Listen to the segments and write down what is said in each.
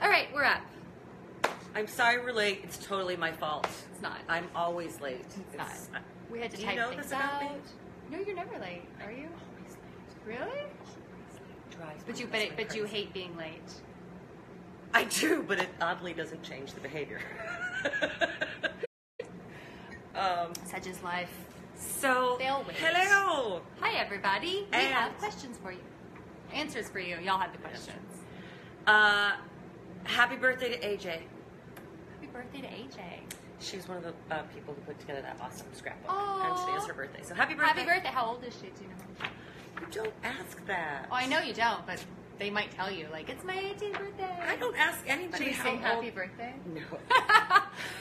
All right, we're up. I'm sorry we're late. It's totally my fault. It's not. I'm always late. It's not. We had to Do type you know things this about me? out. No, you're never late, are you? Always late. Really? Always late. Drives But my you husband crazy. hate being late. I do, but it oddly doesn't change the behavior. Such is life. So, They'll wait. hello. Hi, everybody. We And- have questions for you. Answers for you. Y'all have the questions. Happy birthday to AJ. Happy birthday to AJ. She's one of the people who put together that awesome scrapbook. Aw. And today is her birthday. So happy birthday. Happy birthday. How old is she? Do you know? You don't ask that. Oh, I know you don't, but they might tell you, like, it's my 18th birthday. I don't ask anybody Should we how sing old. happy birthday? No.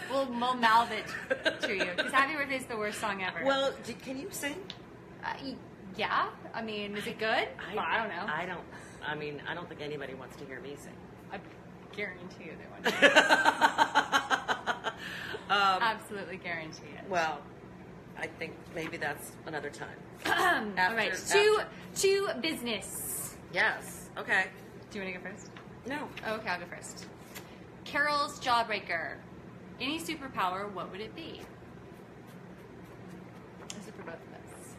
We'll mouth it to you. Because happy birthday is the worst song ever. Well, can you sing? Yeah. I mean, is it good? I don't know. I don't think anybody wants to hear me sing. I guarantee you they want to. Absolutely guarantee it. Well, I think maybe that's another time. All right. To business. Yes. Okay. Do you want to go first? No. Oh, okay, I'll go first. Carol's Jawbreaker. Any superpower, what would it be? This is for both of us.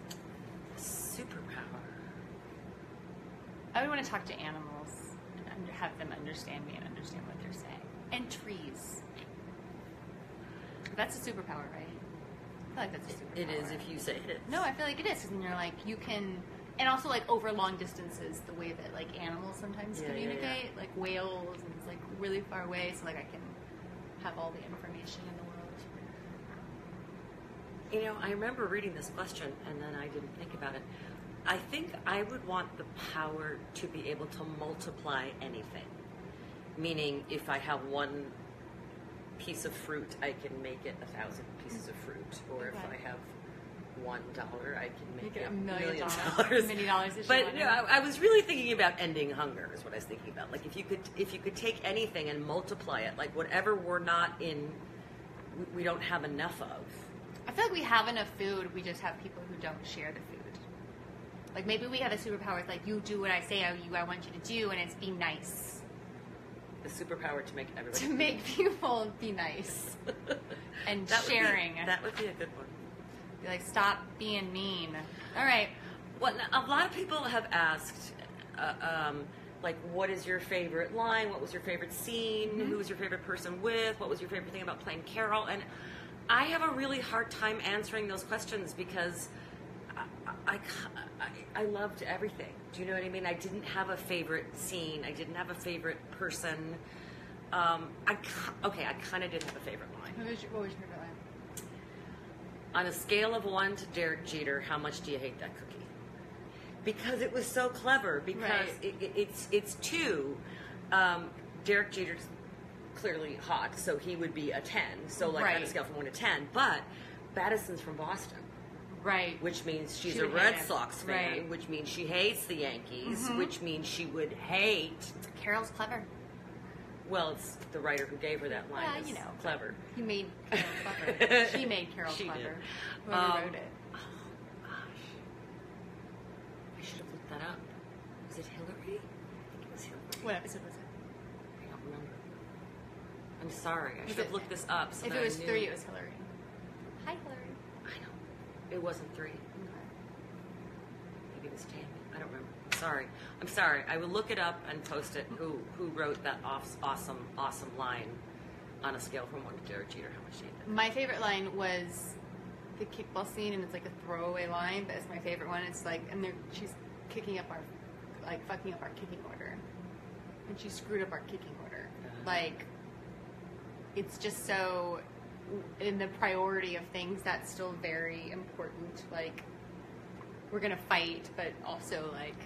Superpower. I would want to talk to animals and have them understand me and understand what they're saying. And trees. That's a superpower, right? I feel like that's a superpower. It is if you say it is. No, I feel like it is. Because then you're like, you can... And also, like, over long distances, the way that, like, animals sometimes communicate. Like, whales, and it's, like, really far away. So, like, I can have all the information in the world. You know, I remember reading this question, and then I didn't think about it. I think I would want the power to be able to multiply anything. Meaning, if I have one piece of fruit, I can make it 1,000 pieces of fruit. Or if I have $1, I can make it $1 million. Many dollars. But no, I was really thinking about ending hunger. Is what I was thinking about. Like if you could take anything and multiply it, like whatever we're not in, we don't have enough of. I feel like we have enough food. We just have people who don't share the food. Like maybe we have a superpower. It's like you do what I say I want you to do, and it's be nice. The superpower to make everybody to make people be nice and sharing. That would be a good one. Be like, stop being mean. All right. Well, a lot of people have asked, like, what is your favorite line? What was your favorite scene? Mm-hmm. Who was your favorite person with? What was your favorite thing about playing Carol? And I have a really hard time answering those questions because I loved everything. Do you know what I mean? I didn't have a favorite scene. I didn't have a favorite person. I kind of did have a favorite line. What was your favorite line? On a scale of 1 to Derek Jeter, how much do you hate that cookie? Because it was so clever. Because it's 2. Derek Jeter's clearly hot, so he would be a 10. So on a scale from 1 to 10. But Madison's from Boston. Right. Which means she's a Red Sox fan, which means she hates the Yankees, which means she would hate... Carol's clever. Well, it's the writer who gave her that line is clever. He made Carol clever. She made Carol clever. Did. Whoever wrote it. Oh, gosh. I should have looked that up. Was it Hillary? I think it was Hillary. What episode was it? I don't remember. I'm sorry. I should have looked this up. So if that it was I knew. 3, it was Hillary. Hi, Hillary. I know. It wasn't 3. Okay. Maybe it was Tammy. I don't remember. Sorry. I'm sorry. I will look it up and post it. Who wrote that awesome line on a scale from 1 to Derek Jeter? How much do you think? My favorite line was the kickball scene, and it's like a throwaway line, but it's my favorite one. It's like, and she's fucking up our kicking order, and she screwed up our kicking order. Like, it's just so in the priority of things that's still very important. Like, we're gonna fight, but also like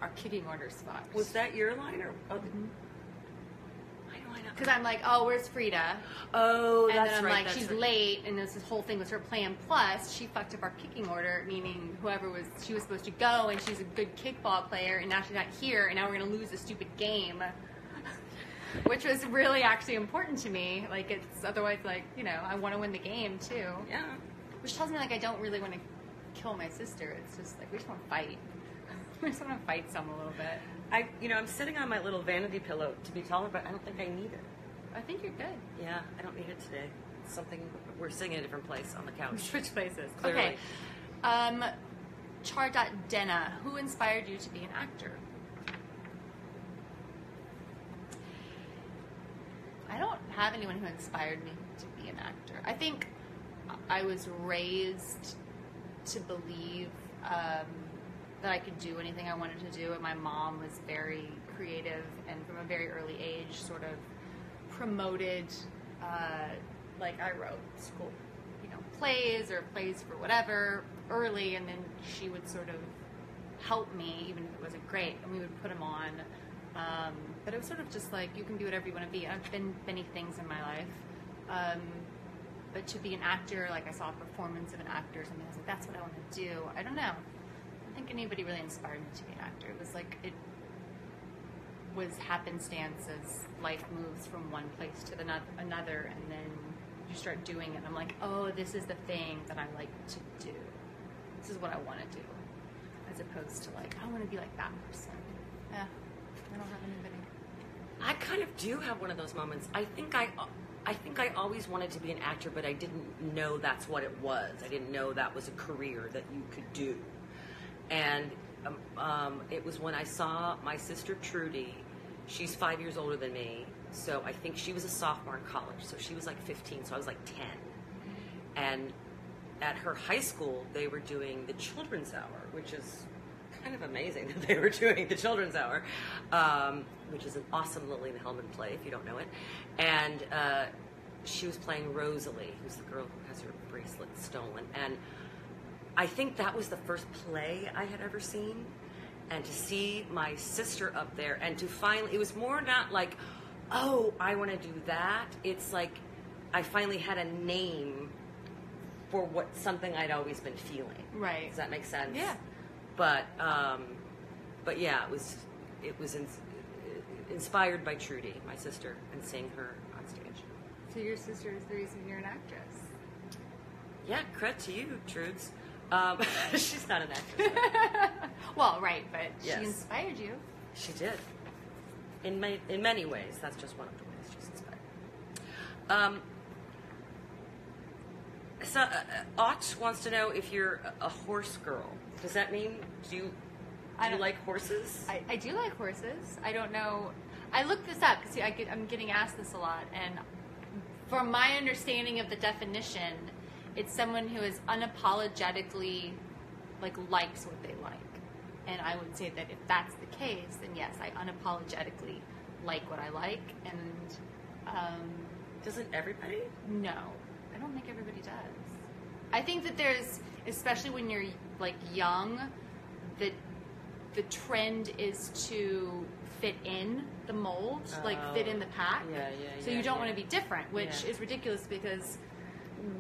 our kicking order's fucked. Was that your line or? Oh, because I'm like, oh, where's Frida? Oh, and that's then I'm right. like, she's late, and this whole thing was her plan. Plus, she fucked up our kicking order, meaning she was supposed to go, and she's a good kickball player, and now she's not here, and now we're gonna lose a stupid game, which was really actually important to me. Like, it's otherwise like, I want to win the game too. Yeah. Which tells me like I don't really want to kill my sister. It's just like we just want to fight. We just want to fight some a little bit. I'm sitting on my little vanity pillow to be taller, but I don't think I need it. I think you're good. Yeah, I don't need it today. It's something, we're sitting in a different place on the couch. Switch places. Clearly. Okay. Char.Denna, who inspired you to be an actor? I don't have anyone who inspired me to be an actor. I think I was raised to believe that I could do anything I wanted to do, and my mom was very creative and from a very early age sort of promoted, like I wrote school, plays or plays for whatever early, and then she would sort of help me, even if it wasn't great, and we would put them on. But it was sort of just like, you can be whatever you want to be. I've been many things in my life. But to be an actor, like I saw a performance of an actor or something, I was like, that's what I want to do. I don't know. I don't think anybody really inspired me to be an actor. It was like, it was happenstance as life moves from one place to another, and then you start doing it. I'm like, oh, this is the thing that I like to do. This is what I want to do. As opposed to like, I want to be like that person. Yeah, I don't have anybody. I kind of do have one of those moments. I think I always wanted to be an actor, but I didn't know that's what it was. I didn't know that was a career that you could do. And it was when I saw my sister Trudy. She's 5 years older than me, so I think she was a sophomore in college. So she was like 15, so I was like 10. And at her high school, they were doing the Children's Hour, which is kind of amazing that they were doing the Children's Hour, which is an awesome Lily Hellman play, if you don't know it. And she was playing Rosalie, who's the girl who has her bracelet stolen. And I think that was the first play I had ever seen. And to see my sister up there, and to finally, it was more not like, oh, I want to do that. It's like I finally had a name for something I'd always been feeling. Right. Does that make sense? Yeah. But yeah, it was inspired by Trudy, my sister, and seeing her on stage. So your sister is the reason you're an actress. Yeah, credit to you, Trudes. She's not an actress. Well, right, but yes. She inspired you. She did. In many ways. That's just one of the ways she's inspired. So, Ott wants to know if you're a horse girl. Does that mean, do you like horses? I do like horses. I don't know. I looked this up because I'm getting asked this a lot, and from my understanding of the definition, it's someone who is unapologetically likes what they like. And I would say that if that's the case, then yes, I unapologetically like what I like. And doesn't everybody? No, I don't think everybody does. I think that there's, especially when you're young, that the trend is to fit in the mold, fit in the pack. So you don't want to be different, which is ridiculous because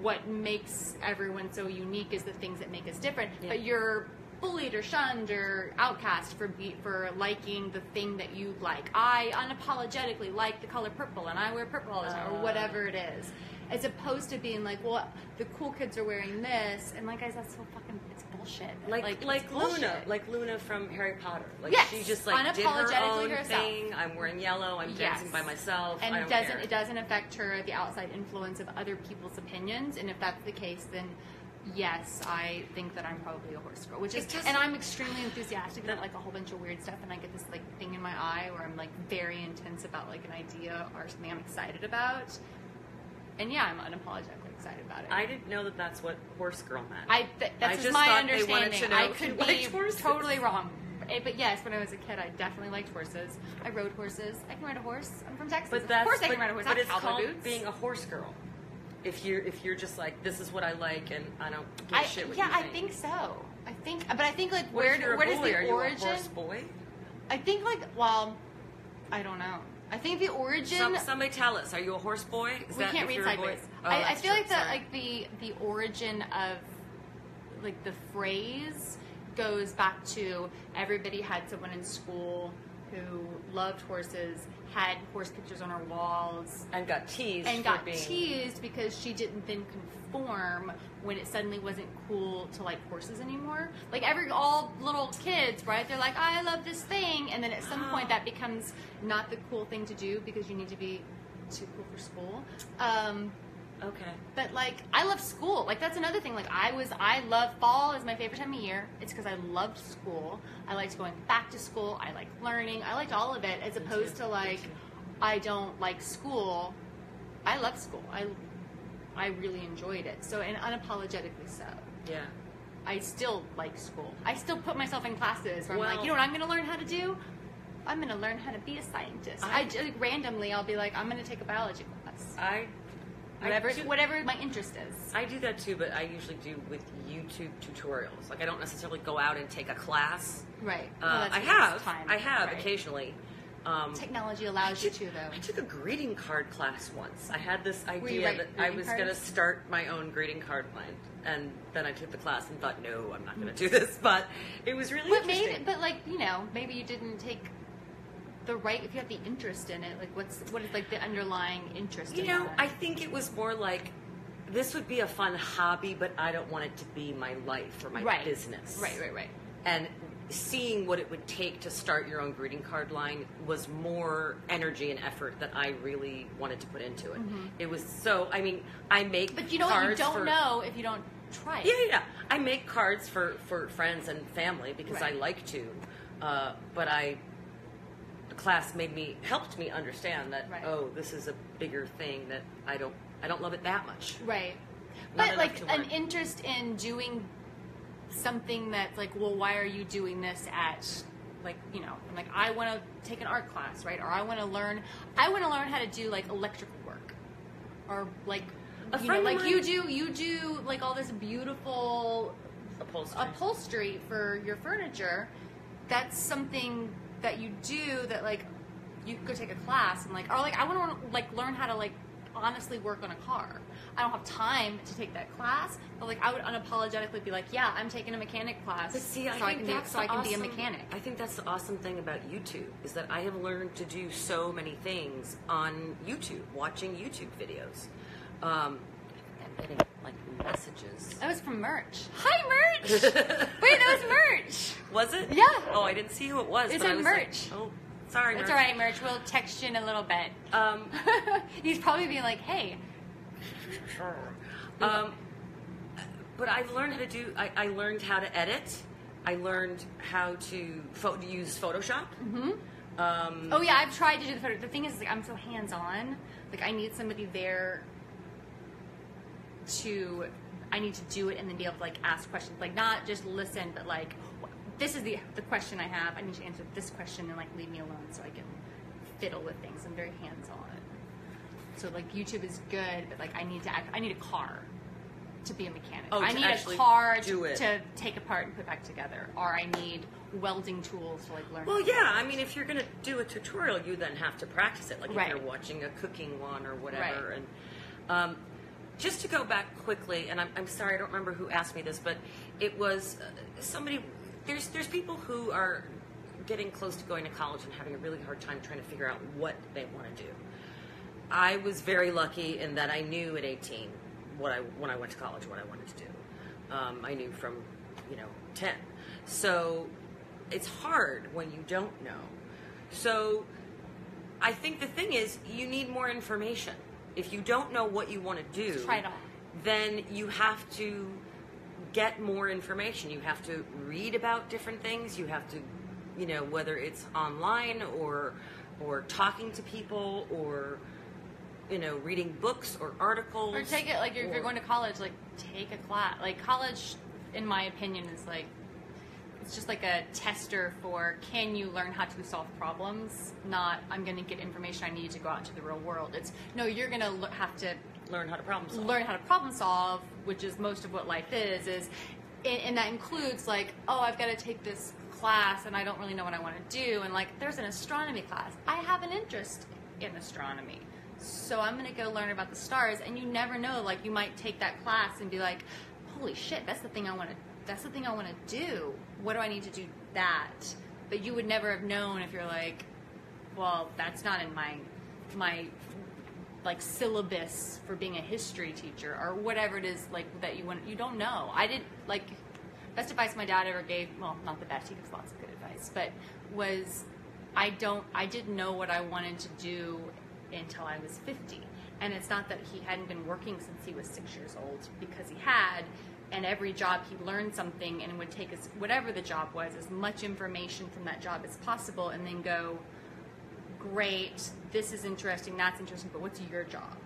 what makes everyone so unique is the things that make us different. Yeah. But you're bullied or shunned or outcast for liking the thing that you like. I unapologetically like the color purple, and I wear purple all the time, or whatever it is. As opposed to being like, well, the cool kids are wearing this, and guys, that's so fucking, it's bullshit. Like Luna, like Luna from Harry Potter. Yes, she just did her own thing. I'm wearing yellow. I'm dancing by myself. And I don't care. It doesn't affect her the outside influence of other people's opinions. And if that's the case, then yes, I think that I'm probably a horse girl. And I'm extremely enthusiastic about a whole bunch of weird stuff. And I get this thing in my eye where I'm very intense about an idea or something I'm excited about. And yeah, I'm unapologetically excited about it. I didn't know that that's what horse girl meant. That's just my understanding. I could be totally wrong. But yes, when I was a kid, I definitely liked horses. I rode horses. I can ride a horse. I'm from Texas. Of course I can ride a horse. But it's called being a horse girl. If you're just this is what I like, and I don't give a shit what you think. Yeah, I think so. I think where does the origin? Are you a horse boy? I think I don't know. I think the origin. Somebody tell us. Are you a horse boy? We can't read sideways. I feel the origin of the phrase goes back to everybody had someone in school who loved horses, had horse pictures on her walls, And got teased. and for got being... teased because she didn't then conform when it suddenly wasn't cool to like horses anymore. Like all little kids, right? They're like, I love this thing, and then at some point that becomes not the cool thing to do because you need to be too cool for school. Okay. But like, I love school. Like that's another thing. Like I love fall is my favorite time of year. It's because I loved school. I liked going back to school. I liked learning. I liked all of it, as opposed to like, I don't like school. I love school. I really enjoyed it. So, and unapologetically so. Yeah. I still like school. I still put myself in classes where I'm Well- like, you know what I'm going to learn how to do? I'm going to learn how to be a scientist. I just, like, randomly, I'll be like, I'm going to take a biology class. Whatever my interest is. I do that too, but I usually do with YouTube tutorials. Like I don't necessarily go out and take a class. Right. I have Right. occasionally. Technology allows you to, though. I took a greeting card class once. I had this you idea write that I greeting was going to cards? start my own greeting card line, and then I took the class and thought, no, I'm not going to do this. But it was really interesting. Maybe you didn't take the right, if you have the interest in it, like what is like the underlying interest in that? I think it was more like, this would be a fun hobby, but I don't want it to be my life or my business. Right. And seeing what it would take to start your own greeting card line was more energy and effort that I really wanted to put into it. Mm-hmm. It was I make But you know what, you don't know if you don't try it. Yeah. I make cards for friends and family because I like to. But the class helped me understand that, this is a bigger thing that I don't love it that much. Right. Not But like enough to an learn. interest in doing something that's like, well, why are you doing this at, like, I'm like, I want to take an art class, right? Or I want to learn how to do like electrical work, or like, you do like all this beautiful upholstery for your furniture. That's something that you do that like you could go take a class and like, or like I want to like learn how to like honestly work on a car. I don't have time to take that class, but like I would unapologetically be like, yeah, I'm taking a mechanic class. But see, I can be a mechanic. I think that's the awesome thing about YouTube is that I have learned to do so many things on YouTube, watching YouTube videos. I'm getting like messages. That was from merch. Hi, merch. Wait, that was merch. Was it? Yeah. Oh, I didn't see who it was. It's but I on was merch. Like, oh, sorry, That's merch. all right, merch. We'll text you in a little bit. He's probably being like, hey. But I've learned how to do. I learned how to edit. I learned how to use Photoshop. Mm-hmm. Oh yeah, I've tried to do the photo. The thing is, like, I'm so hands-on. Like, I need somebody there I need to do it and then be able to like ask questions, like not just listen, but like, this is the question I have. I need to answer this question and like leave me alone so I can fiddle with things. I'm very hands-on. So like YouTube is good, but like I need a car to be a mechanic. Oh, I need a car to take apart and put back together, or I need welding tools to like learn. Well, yeah. I mean, if you're going to do a tutorial, you then have to practice it. Like if you're watching a cooking one or whatever. Right. And just to go back quickly, and I'm sorry, I don't remember who asked me this, but it was somebody. There's people who are getting close to going to college and having a really hard time trying to figure out what they want to do. I was very lucky in that I knew at 18 when I went to college what I wanted to do. I knew from 10. So it's hard when you don't know. So I think the thing is you need more information. If you don't know what you want to do, just try it all. Then you have to get more information. You have to read about different things. You have to, whether it's online or talking to people or reading books or articles. Or take it, like, if you're going to college, like, take a class. Like, college, in my opinion, is, like, it's just like a tester for can you learn how to solve problems, not I'm going to get information I need to go out into the real world. It's, no, you're going to have to learn how to problem solve. Learn how to problem solve, which is most of what life is and that includes, like, oh, I've got to take this class, and I don't really know what I want to do, and, like, there's an astronomy class. I have an interest in astronomy. So I'm going to go learn about the stars, and you never know, like, you might take that class and be like, holy shit, that's the thing I want to do. What do I need to do that? But you would never have known if you're like, well, that's not in my like syllabus for being a history teacher or whatever it is like that you don't know. I didn't like best advice my dad ever gave, well, not the best, he gives lots of good advice, but was I didn't know what I wanted to do until I was 50. And it's not that he hadn't been working since he was 6 years old, because he had, and every job he learned something and would take whatever the job was, as much information from that job as possible, and then go, great, this is interesting, that's interesting, but what's your job?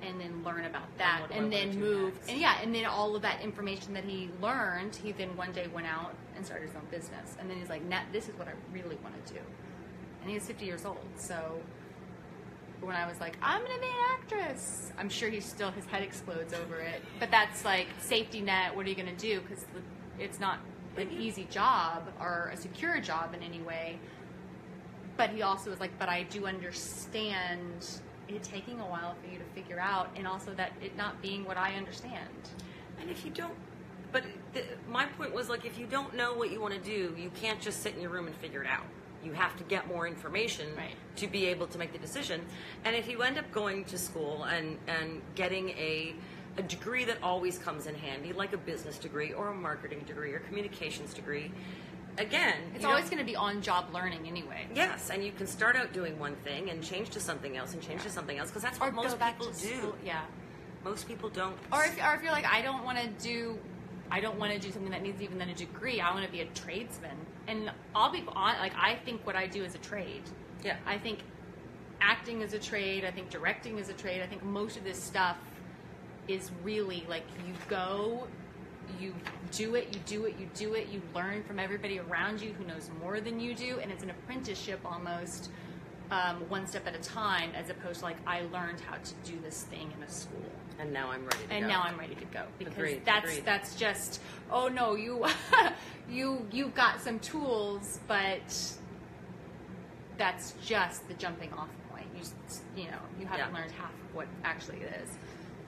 And then learn about that, and then move, and then all of that information that he learned, he then one day went out and started his own business, and then he's like, this is what I really want to do, and he was 50 years old, so when I was like, I'm going to be an actress, I'm sure his head explodes over it. But that's like safety net. What are you going to do? Because it's not an easy job or a secure job in any way. But he also was like, but I do understand it taking a while for you to figure out, and also that it not being what I understand. And if you don't, but my point was like, if you don't know what you want to do, you can't just sit in your room and figure it out. You have to get more information to be able to make the decision. And if you end up going to school and getting a degree that always comes in handy, like a business degree or a marketing degree or communications degree, again, it's always going to be on-job learning anyway. Yes, and you can start out doing one thing and change to something else and change to something else, because that's what most people do. Yeah. Most people don't. Or if you're like, I don't want to do something that needs even then a degree. I want to be a tradesman. And I'll be on, like, I think what I do is a trade. Yeah. I think acting is a trade. I think directing is a trade. I think most of this stuff is really like, you go, you do it, you learn from everybody around you who knows more than you do, and it's an apprenticeship almost, one step at a time, as opposed to like, I learned how to do this thing in a school. And now I'm ready to go. And now I'm ready to go. Because Agreed. that's just, oh no, you've got some tools, but that's just the jumping off point. You haven't learned half of what actually it is.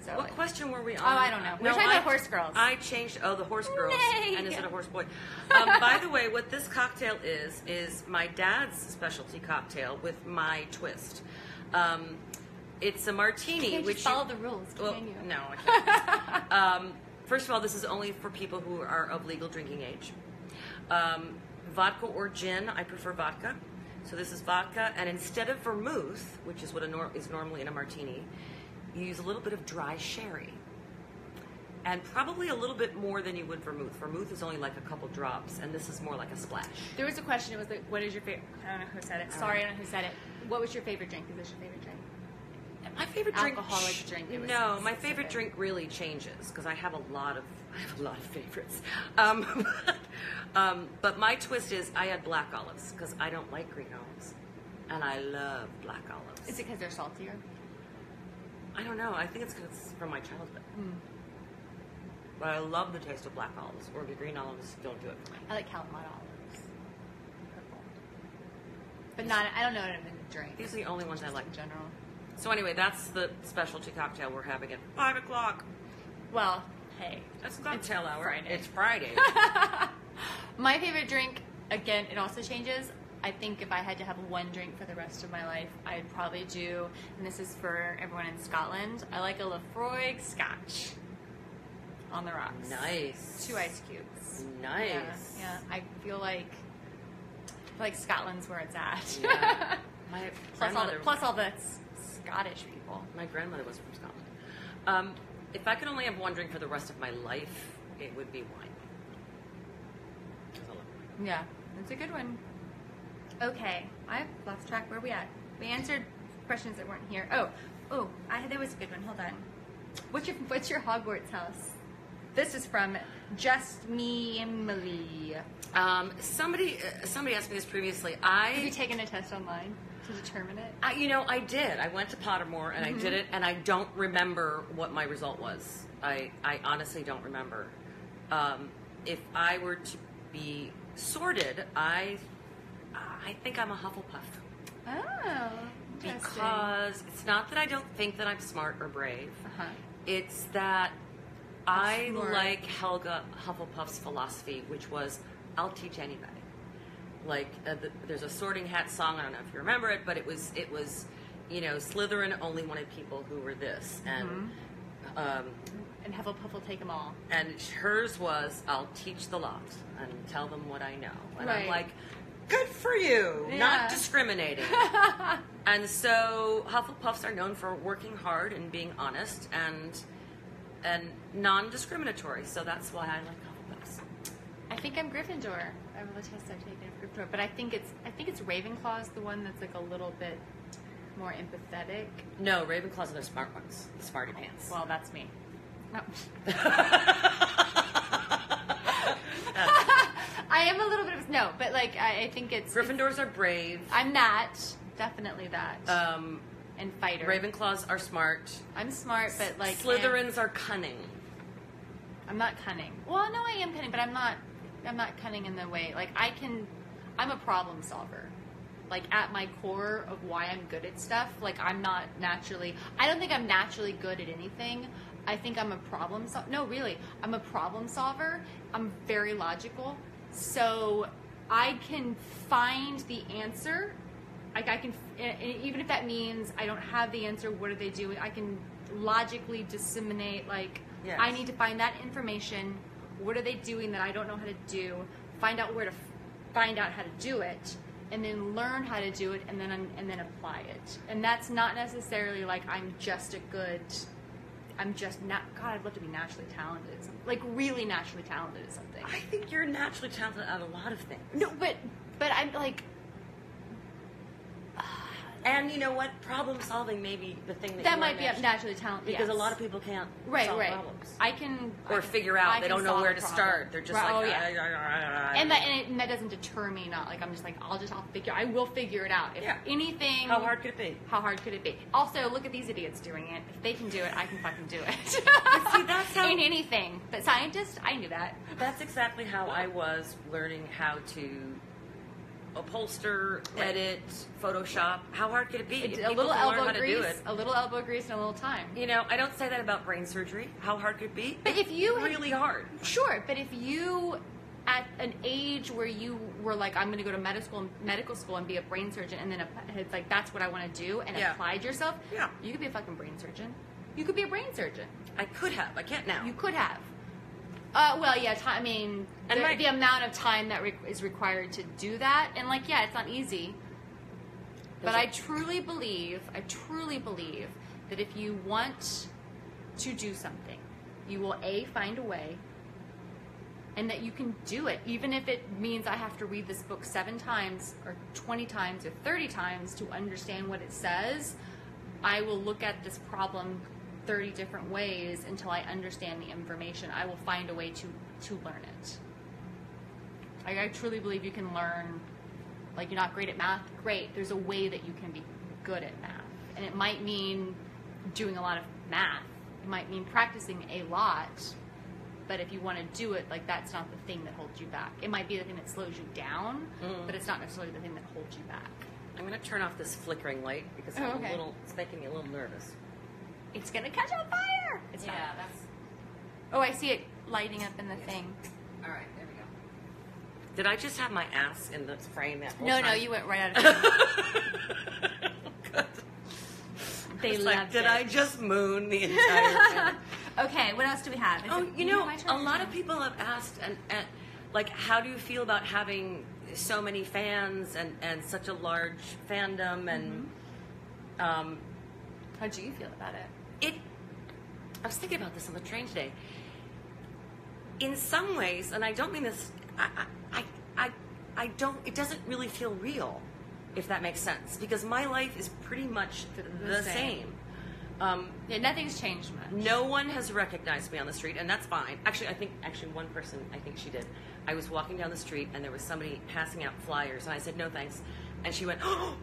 So what question were we on? Oh, I don't know. We're talking about horse girls. I changed, the horse girls. Nay. And is it a horse boy? By the way, what this cocktail is my dad's specialty cocktail with my twist. It's a martini. Can't which follow the rules, can you? No, I can't. First of all, this is only for people who are of legal drinking age. Vodka or gin, I prefer vodka. So this is vodka, and instead of vermouth, which is what is normally in a martini, you use a little bit of dry sherry. And probably a little bit more than you would vermouth. Vermouth is only like a couple drops, and this is more like a splash. There was a question, it was like, what is your favorite, I don't know who said it. Sorry, I don't know who said it. What was your favorite drink? Is this your favorite drink? My favorite drink, alcoholic drink. No, my favorite drink really changes because I have a lot of favorites. But my twist is I add black olives because I don't like green olives, and I love black olives. Is it because they're saltier? I don't know. I think it's because it's from my childhood. But I love the taste of black olives, or the green olives don't do it for me. I like Kalamata olives. Purple. But not, I don't know what I'm going to drink. These are the only ones I like in general. So anyway, that's the specialty cocktail we're having at 5 o'clock. Well, hey. That's cocktail hour. Friday. It's Friday. My favorite drink, again, it also changes. I think if I had to have one drink for the rest of my life, I'd probably do, and this is for everyone in Scotland, I like a Lafroig Scotch on the rocks. Nice. 2 ice cubes. Nice. Yeah. I feel like Scotland's where it's at. Yeah. plus all the Scottish people. My grandmother was from Scotland. If I could only have one drink for the rest of my life, it would be wine. Yeah, that's a good one. Okay, I've lost track. Where are we at? We answered questions that weren't here. There was a good one. Hold on. What's your Hogwarts house? This is from Just Me Emily. Somebody asked me this previously. Have you taken a test online to determine it? I did. I went to Pottermore and I did it, and I don't remember what my result was. I honestly don't remember. If I were to be sorted, I think I'm a Hufflepuff. Oh, interesting. Because it's not that I don't think that I'm smart or brave. It's that I like Helga Hufflepuff's philosophy, which was, I'll teach anybody. Like there's a Sorting Hat song. I don't know if you remember it, but it was Slytherin only wanted people who were this, and Hufflepuff will take them all. And hers was, I'll teach the lot and tell them what I know. And I'm like, good for you, not discriminating. And so Hufflepuffs are known for working hard and being honest and non-discriminatory. So that's why I like Hufflepuffs. I think I'm Gryffindor. I have a test I've taken of Gryffindor, but I think it's Ravenclaw's the one that's like a little bit more empathetic. No, Ravenclaws are the smart ones, the smarty pants. Well, that's me. No. I am a little bit of but like I think it's Gryffindors are brave. I'm that, definitely that. And fighter. Ravenclaws are smart. I'm smart, but like Slytherins are cunning. I'm not cunning. Well, no, I am cunning, but I'm not cunning in the way like I'm a problem solver. Like at my core of why I'm good at stuff. Like I don't think I'm naturally good at anything. I think I'm a problem solver. No, really. I'm a problem solver. I'm very logical. So I can find the answer. Like I can, even if that means I don't have the answer, what are they doing? I can logically disseminate, like, I need to find that information. What are they doing that I don't know how to do? Find out where to find out how to do it. And then learn how to do it, and then apply it. And that's not necessarily like I'm just not. God, I'd love to be naturally talented at something. Like really naturally talented at something. I think you're naturally talented at a lot of things. No, but I'm like. And you know what? Problem solving may be the thing that might be naturally talented because a lot of people can't solve problems. I can figure out they don't know where to start. They're just and that doesn't deter me. Not like I'm just like I will figure it out. If anything, how hard could it be? How hard could it be? Also, look at these idiots doing it. If they can do it, I can fucking do it. See, that's how in anything. But scientists, I knew that. That's exactly how I was learning how to upholster, edit, Photoshop. How hard could it be? A little elbow grease, a little elbow grease, and a little time. You know, I don't say that about brain surgery. How hard could it be? But if you really hard. Sure, but if you at an age where you were like, I'm going to go to medical school and be a brain surgeon, and then it's like that's what I want to do, and applied yourself, you could be a fucking brain surgeon. You could be a brain surgeon. I could have. I can't now. You could have. I mean, the amount of time that is required to do that, and like, it's not easy. But I truly believe that if you want to do something, you will find a way, and that you can do it, even if it means I have to read this book 7 times, or 20 times, or 30 times to understand what it says. I will look at this problem 30 different ways until I understand the information. I will find a way to learn it. I truly believe you can learn. Like, you're not great at math, great. There's a way that you can be good at math. And it might mean doing a lot of math. It might mean practicing a lot. But if you want to do it, like, that's not the thing that holds you back. It might be the thing that slows you down, but it's not necessarily the thing that holds you back. I'm going to turn off this flickering light because it's making me a little nervous. It's going to catch on fire. It's not. That's... Oh, I see it lighting up in the thing. All right, there we go. Did I just have my ass in the frame that whole time? No, you went right out of it. They loved Did I just moon the entire thing? Okay, what else do we have? A lot of people have asked, and like, how do you feel about having so many fans and such a large fandom? And how do you feel about it? I was thinking about this on the train today. In some ways, and I don't mean this, I don't. It doesn't really feel real, if that makes sense, because my life is pretty much the same. Nothing's changed much. No one has recognized me on the street, and that's fine. Actually, one person, I think she did. I was walking down the street, and there was somebody passing out flyers, and I said, no thanks. And she went, oh!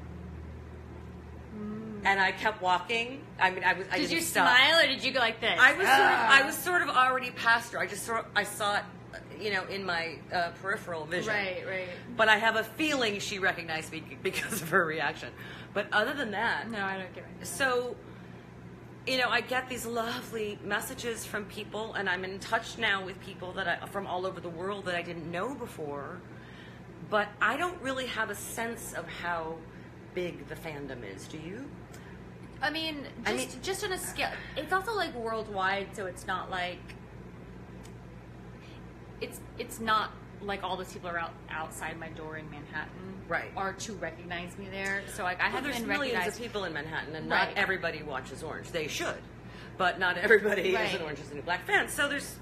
And I kept walking. I mean, I did you stop. Smile, or did you go like this? I was sort of already past her. I saw it, in my peripheral vision. Right. But I have a feeling she recognized me because of her reaction. But other than that, no, I don't get it. So, I get these lovely messages from people, and I'm in touch now with people from all over the world that I didn't know before. but I don't really have a sense of how big the fandom is. Do you? I mean, just on a scale. It's also like worldwide, so it's not like it's not like all those people are outside my door in Manhattan, right? Are to recognize me there. So like I haven't been millions recognized. of people in Manhattan, and not everybody watches Orange. They should, but not everybody is an Orange Is the New Black fan. So there's.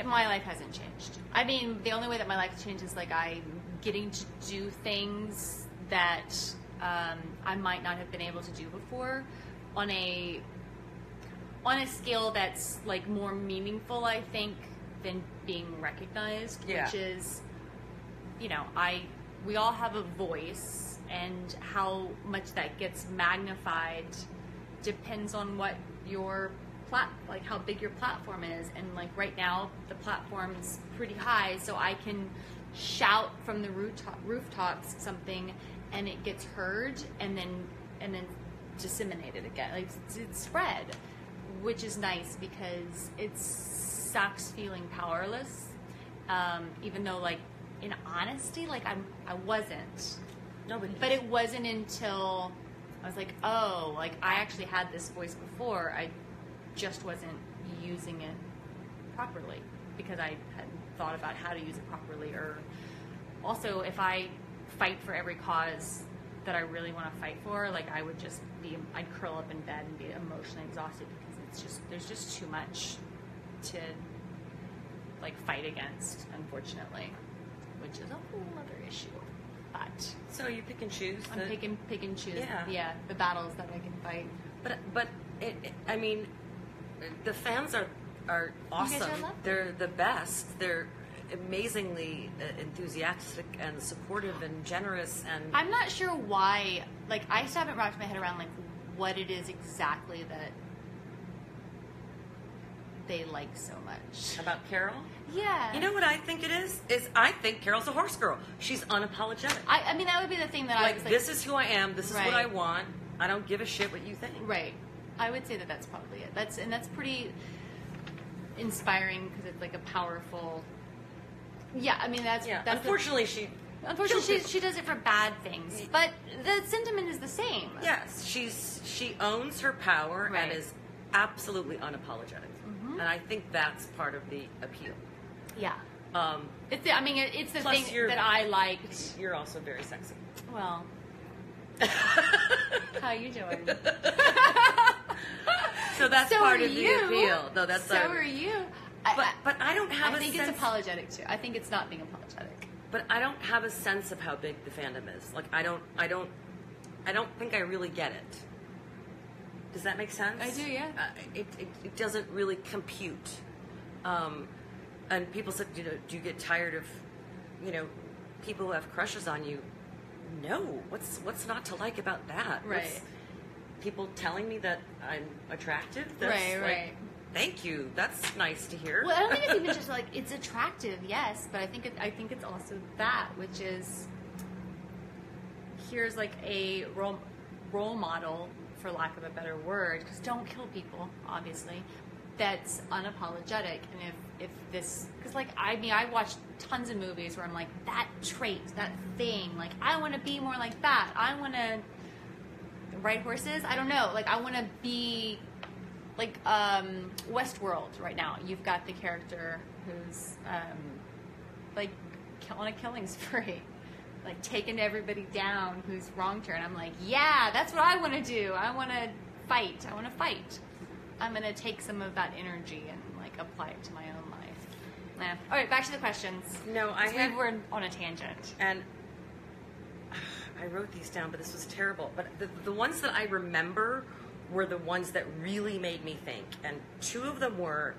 My life hasn't changed. I mean, the only way that my life changed is like I'm getting to do things that I might not have been able to do before on a scale that's like more meaningful, I think, than being recognized. Which is, you know, we all have a voice, and how much that gets magnified depends on what your like how big your platform is. And like right now the platform's pretty high, so I can shout from the rooftops something and it gets heard and then disseminated again, like it's spread, which is nice because it sucks feeling powerless, even though like in honesty like I wasn't. Nobody. But it wasn't until I was like, oh, like I actually had this voice before, I just wasn't using it properly because I hadn't thought about how to use it properly. Or also, if I fight for every cause that I really want to fight for, like I'd curl up in bed and be emotionally exhausted because there's just too much to like fight against, unfortunately, which is a whole other issue. But so you pick and choose. I'm pick and choose. Yeah, the battles that I can fight. But I mean, the fans are awesome. You guys are lovely. They're the best. They're amazingly enthusiastic and supportive and generous. And I'm not sure why. Like, I still haven't wrapped my head around like what it is exactly that they like so much about Carol. Yeah. You know what I think it is? I think Carol's a horse girl. She's unapologetic. I mean, that would be the thing that I was like, this is who I am. This is what I want. I don't give a shit what you think. Right. I would say that that's probably it. That's pretty inspiring because it's like a powerful. Yeah, I mean that's. Unfortunately, she does it for bad things, but the sentiment is the same. Yes, she owns her power and is absolutely unapologetic, and I think that's part of the appeal. Yeah. It's the thing that I liked. You're also very sexy. Well. How you doing? So that's part of the appeal. No, that's are you. But I don't have. I think it's apologetic too. I think it's not being apologetic. But I don't have a sense of how big the fandom is. Like I don't think I really get it. Does that make sense? I do, yeah. It doesn't really compute. And people said, do you get tired of, people who have crushes on you? No. What's not to like about that? Right. People telling me that I'm attractive? That's right. Thank you. That's nice to hear. Well, I don't think it's even just like it's attractive, yes, but I think it's also that, which is here's like a role model, for lack of a better word, because don't kill people, obviously. That's unapologetic, and if this, because like I watched tons of movies where I'm like that trait, that thing, like I want to be more like that. I want to ride horses. I don't know, like I want to be like Westworld right now. You've got the character who's like on a killing spree, like taking everybody down who's wronged her, and I'm like, yeah, that's what I want to do. I want to fight. I'm going to take some of that energy and like apply it to my own life. All right, back to the questions. No, we were on a tangent. And I wrote these down, but this was terrible. But the ones that I remember were the ones that really made me think. And two of them were,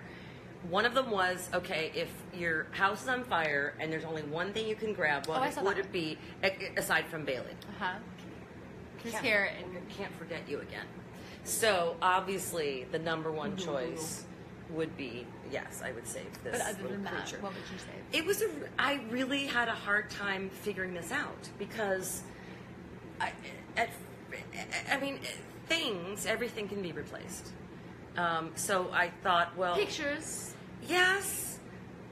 one of them was, okay, if your house is on fire and there's only one thing you can grab, what would it be, aside from Bailey? Who's here? Can't forget you again. So, obviously, the number one choice would be, yes, I would save this. But other than creature. that, what would you save? I really had a hard time figuring this out because, everything can be replaced. So I thought, well... Pictures. Yes.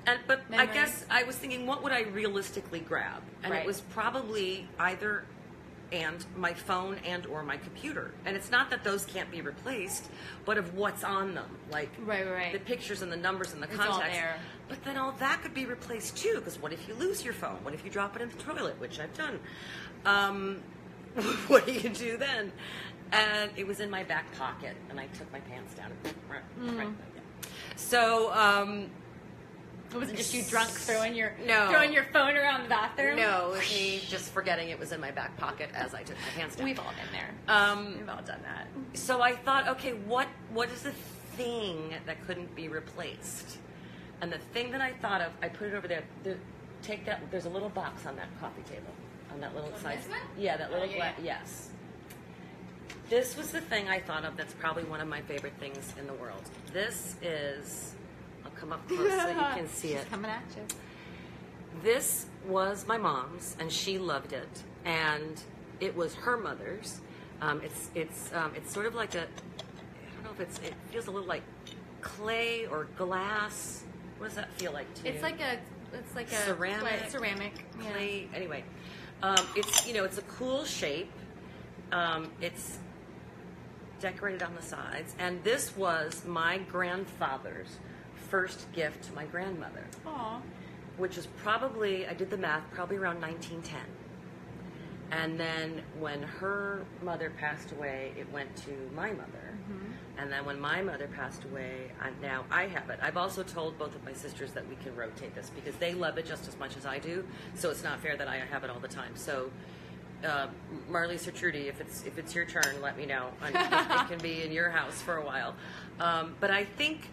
But I Memories. guess I was thinking, what would I realistically grab? And Right. it was probably either and my phone and or my computer. And it's not that those can't be replaced, but of what's on them, like Right. the pictures and the numbers and the It's all contacts. there. But then all that could be replaced too, because what if you lose your phone? What if you drop it in the toilet, which I've done? What do you do then? And it was in my back pocket, and I took my pants down. So, It wasn't just you drunk throwing your No. phone around the bathroom. no, it was me just forgetting it was in my back pocket as I took my pants down. We've all been there. We've all done that. So I thought, okay, what is the thing that couldn't be replaced? And the thing that I thought of, I put it over there. Take that. There's a little box on that coffee table, on that little side. this one? Yeah, that little yeah. yes. This was the thing I thought of. That's probably one of my favorite things in the world. This is. I'll come up close so you can see She's it. coming at you. This was my mom's, and she loved it. And it was her mother's. It's sort of like a. I don't know if it feels a little like clay or glass. What does that feel like to you? It's like a Ceramic. ceramic. Yeah. Clay. Anyway, it's a cool shape. It's decorated on the sides, and this was my grandfather's first gift to my grandmother, Aw. which is probably, I did the math, probably around 1910. And then when her mother passed away, it went to my mother. And then when my mother passed away, now I have it. I've also told both of my sisters that we can rotate this because they love it just as much as I do. So it's not fair that I have it all the time. So Marlies or Trudy, if it's your turn, let me know. And it can be in your house for a while. But I think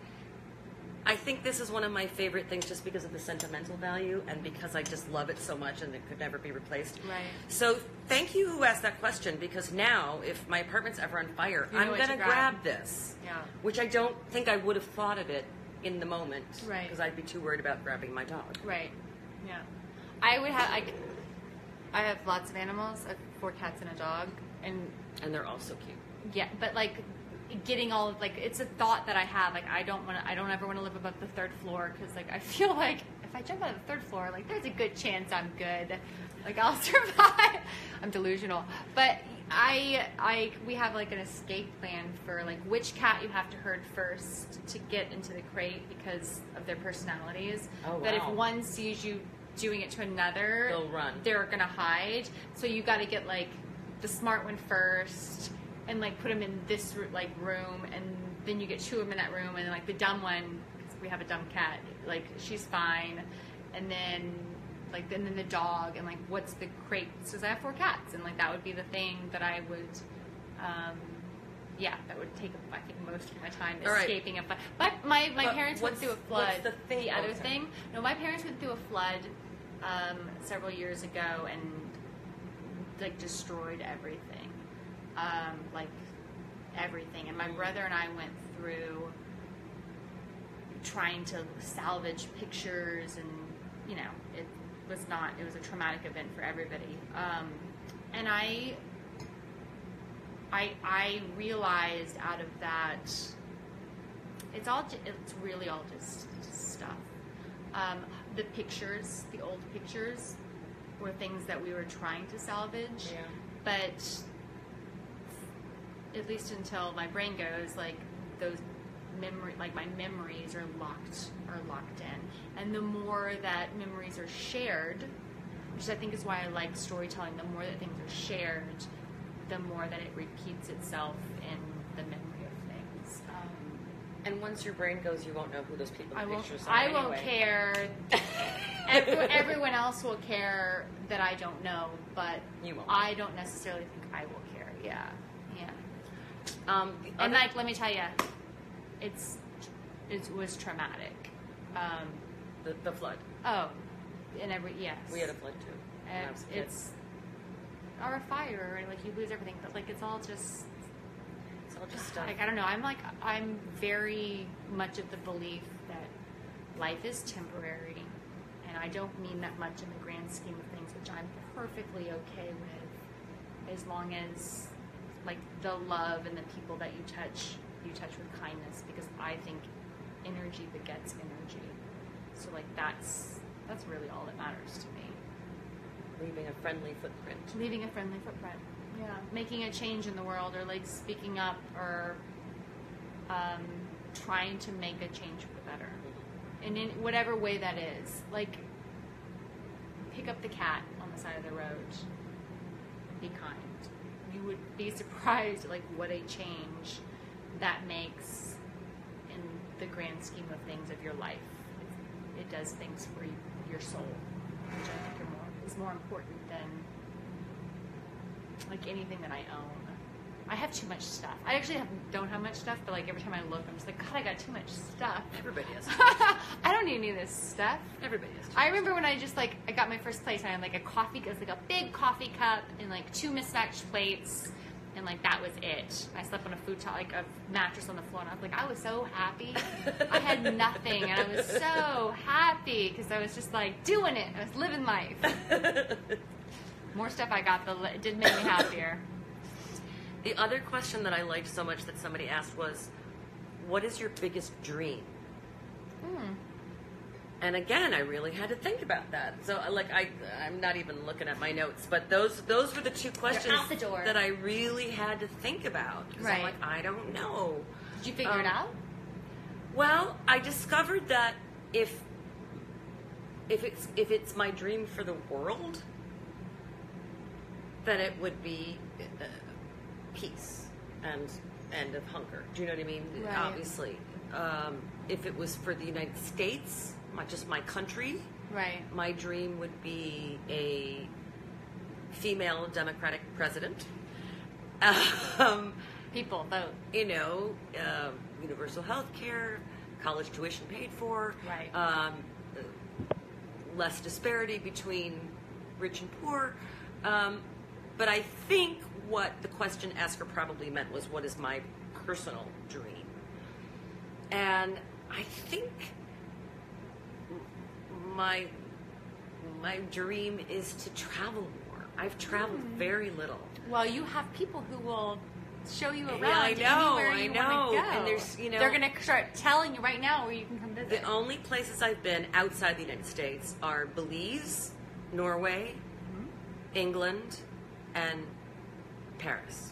this is one of my favorite things just because of the sentimental value and because I just love it so much and it could never be replaced. Right. So thank you who asked that question because now if my apartment's ever on fire, You know I'm what going to to grab. grab this. Yeah. Which I don't think I would have thought of it in the moment. Right. Because I'd be too worried about grabbing my dog. Right. Yeah. I have lots of animals. I have 4 cats and a dog, and And they're all so cute. yeah, but like getting all of, like, it's a thought that I have. Like, I don't ever want to live above the 3rd floor because like I feel like if I jump out of the 3rd floor, like there's a good chance I'm good. Like I'll survive. I'm delusional, but we have like an escape plan for like which cat you have to herd first to get into the crate because of their personalities. Oh, That if wow. one sees you doing it to another, They'll run. They're gonna hide. So you got to get like the smart one first, and like put them in this like room, and then you get 2 of them in that room, and then like the dumb one, 'cause we have a dumb cat, like she's fine, and then like then the dog, and like what's the crate? Because I have 4 cats, and like that would be the thing that I would. That would take, I think, most of my time All right. escaping a flood. But my But parents went through a flood. what's the thing? other Okay. thing? No, my parents went through a flood several years ago and like destroyed everything, like everything. And my brother and I went through trying to salvage pictures, and it was a traumatic event for everybody. And I realized out of that, it's really all just stuff. The pictures, the old pictures, were things that we were trying to salvage. Yeah. But at least until my brain goes, like those my memories are locked in. And the more that memories are shared, which I think is why I like storytelling, the more that things are shared, the more that it repeats itself in the memory of things. And once your brain goes, you won't know who those people in the pictures are I anyway. won't care. Everyone else will care that I don't know, but You won't. I don't necessarily think I will care. Yeah. The And other- like, let me tell you, it was traumatic. the flood. Oh, and yes, We had a flood too. when I and was a kid. it's or a fire, and like you lose everything, but like it's all just. It's all just stuff. Like, I don't know. I'm very much of the belief that life is temporary, and I don't mean that much in the grand scheme of things, which I'm perfectly okay with, as long as like the love and the people that you touch with kindness, because I think energy begets energy. So like that's really all that matters to me. Leaving a friendly footprint. Leaving a friendly footprint. Yeah. Making a change in the world, or like speaking up, or trying to make a change for the better. And in whatever way that is. Like, pick up the cat on the side of the road. Be kind. You would be surprised at like what a change that makes in the grand scheme of things of your life. It does things for your soul, which I think is more important than like anything that I own. I have too much stuff. I actually don't have much stuff, but like every time I look, I'm just like, God, I got too much stuff. Everybody has. I don't need any of this stuff. Everybody has. I remember when I got my first place, and I had like a coffee, it was like a big coffee cup and like 2 mismatched plates, and like that was it. I slept on a futon, like a mattress on the floor, and I was like, I was so happy. I had nothing, and I was so happy because I was just like doing it. I was living life. More stuff I got, it did make me happier. The other question that I liked so much that somebody asked was, what is your biggest dream? And again, I really had to think about that. So, like, I'm not even looking at my notes, but those were the two questions out the door. that I really had to think about. Because I'm like, I don't know. Did you figure it out? Well, I discovered that if it's my dream for the world, then it would be peace and end of hunger. Do you know what I mean? Right. Obviously. If it was for the United States, just my country, Right. my dream would be a female Democratic president. People vote. Universal health care, college tuition paid for, Right. Less disparity between rich and poor. But I think what the question asker probably meant was, what is my personal dream? And I think my dream is to travel more. I've traveled very little. Well, you have people who will show you around I know, anywhere you want to go. And there's, they're going to start telling you right now where you can come visit. The only places I've been outside the United States are Belize, Norway, England, and Paris.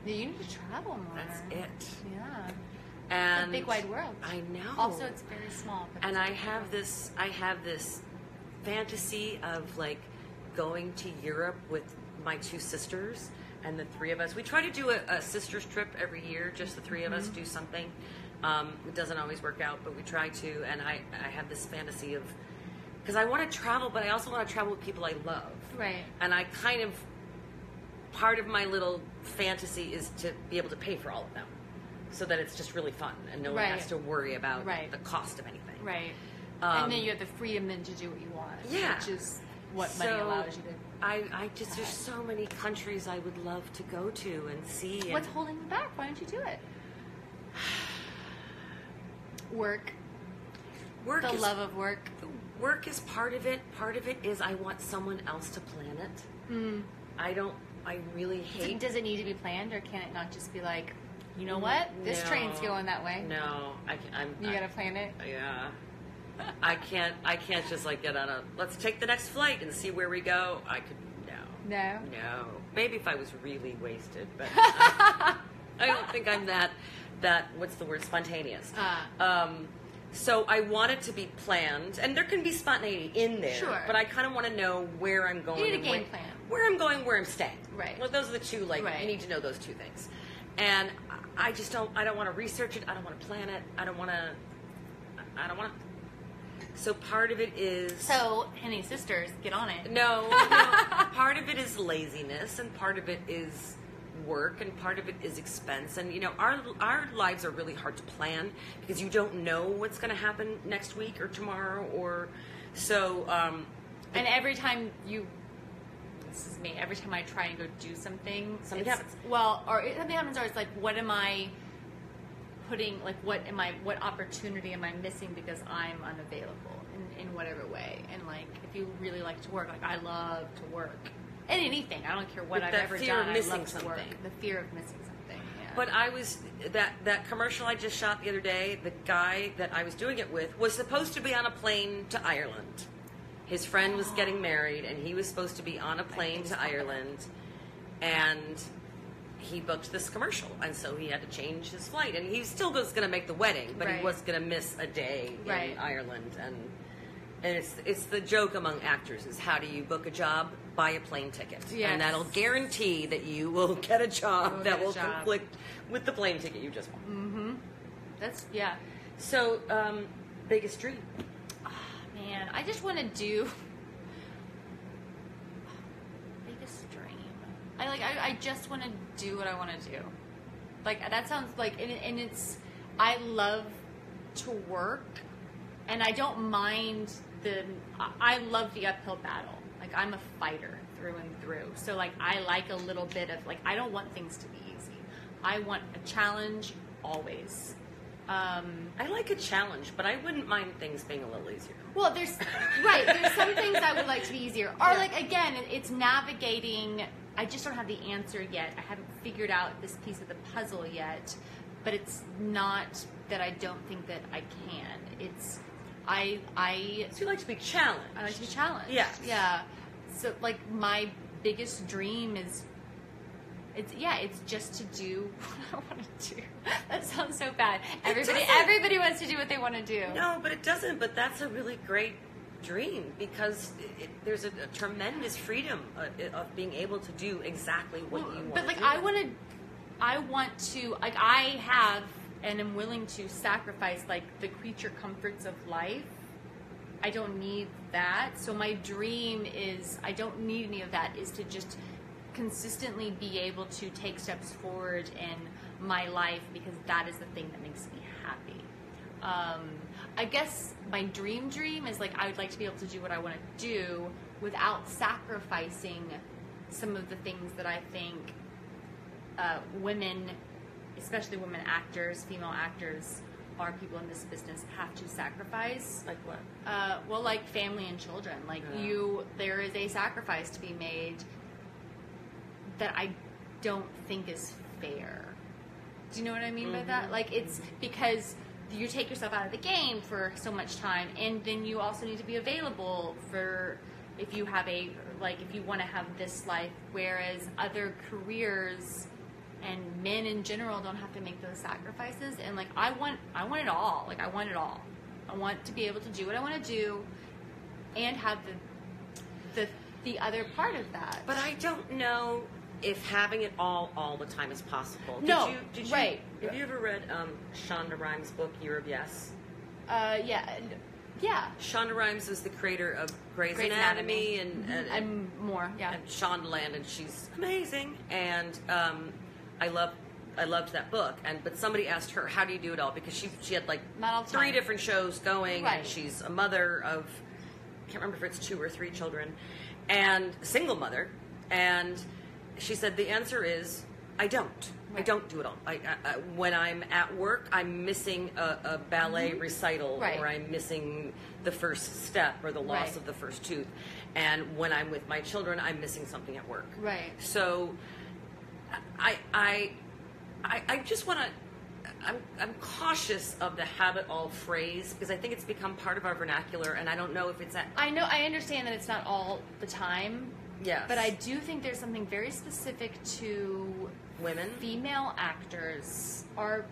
You need to travel more. That's it. Yeah. And It's a big wide world. I know. Also, it's very small. But And it's I very have this fantasy of like going to Europe with my 2 sisters and the 3 of us. We try to do a sisters trip every year, just the 3 of us do something. It doesn't always work out, but we try to. And I have this fantasy of, because I want to travel, but I also want to travel with people I love. Right. And I part of my little fantasy is to be able to pay for all of them, so that it's just really fun and no one has to worry about the cost of anything. Right. And then you have the freedom then to do what you want. Yeah. Which is what money allows you to. I just, there's so many countries I would love to go to and see. And What's holding you back? Why don't you do it? Work. The love of work. Work is part of it. Part of it is I want someone else to plan it. I really hate. Does it need to be planned, or can it not just be like, you know what? This train's going that way. No, You gotta plan it. Yeah. I can't just like get on let's take the next flight and see where we go. No. Maybe if I was really wasted, but I don't think I'm that what's the word, spontaneous. So I want it to be planned, and there can be spontaneity in there. Sure. But I kind of want to know where I'm going. You need a game plan. Where I'm going, where I'm staying. Right. Well, those are the two. You need to know those 2 things. And I just don't. I don't want to research it. I don't want to plan it. I don't want to. So part of it is. So, Henny sisters, get on it. No. Part of it is laziness, and part of it is work, and part of it is expense. And our lives are really hard to plan because you don't know what's going to happen next week or tomorrow, or so. And every time this is me. Every time I try and go do something happens. Well, or something happens, or it's like, what am I putting? Like, what opportunity am I missing because I'm unavailable in whatever way? And like, if you really like to work, like I love to work. And anything. I don't care what I've ever done. I love to work. The fear of missing something. Yeah. But I was that commercial I just shot the other day. The guy that I was doing it with was supposed to be on a plane to Ireland. His friend was getting married, and he was supposed to be on a plane to Ireland, and he booked this commercial, and so he had to change his flight. And he still was going to make the wedding, but he was going to miss a day in Ireland. And it's the joke among actors is how do you book a job? Buy a plane ticket. Yes. And that'll guarantee that you will get a job that will conflict with the plane ticket you just bought. Mm-hmm. That's, yeah. So, biggest dream? Man, I just want to do biggest dream. I just want to do what I want to do. Like that sounds like, and it's. I love to work, and I don't mind I love the uphill battle. Like I'm a fighter through and through. So like I like a little bit of like I don't want things to be easy. I want a challenge always. I like a challenge, but I wouldn't mind things being a little easier. Well, there's some things I would like to be easier. Or like again, it's navigating. I just don't have the answer yet. I haven't figured out this piece of the puzzle yet. But it's not that I don't think that I can. It's So you like to be challenged. I like to be challenged. Yeah. Yeah. So like my biggest dream is it's just to do what I want to do. That sounds so bad. Everybody wants to do what they want to do. No, but it doesn't. But that's a really great dream because there's a tremendous freedom of being able to do exactly what you want. But like to do. I want to like I have and am willing to sacrifice like the creature comforts of life. I don't need that. So my dream is I don't need any of that. Is to just consistently be able to take steps forward in my life because that is the thing that makes me happy. I guess my dream is like I would like to be able to do what I want to do without sacrificing some of the things that I think women, especially women actors, female actors, or people in this business have to sacrifice. Like what? Well, like family and children. Like there is a sacrifice to be made that I don't think is fair. Do you know what I mean by that? Like it's because you take yourself out of the game for so much time, and then you also need to be available for if you have if you want to have this life, whereas other careers and men in general don't have to make those sacrifices. And like I want it all. Like I want it all. I want to be able to do what I want to do and have the other part of that. But I don't know if having it all the time is possible. No, did you, right. Have you ever read Shonda Rhimes' book, Year of Yes? Yeah. Shonda Rhimes is the creator of Grey's Anatomy and more, yeah. And Shondaland, and she's amazing. And I loved that book. But somebody asked her, how do you do it all? Because she had like 3 different shows going, and she's a mother of, I can't remember if it's 2 or 3 children, and a single mother. And she said the answer is I don't. Right. I don't do it all. When I'm at work, I'm missing a ballet recital, or I'm missing the first step or the loss of the first tooth. And when I'm with my children, I'm missing something at work. Right. So I just want to. I'm cautious of the have it all phrase because I think it's become part of our vernacular, and I don't know if it's. I understand that it's not all the time. Yes. But I do think there's something very specific to women, female actors, or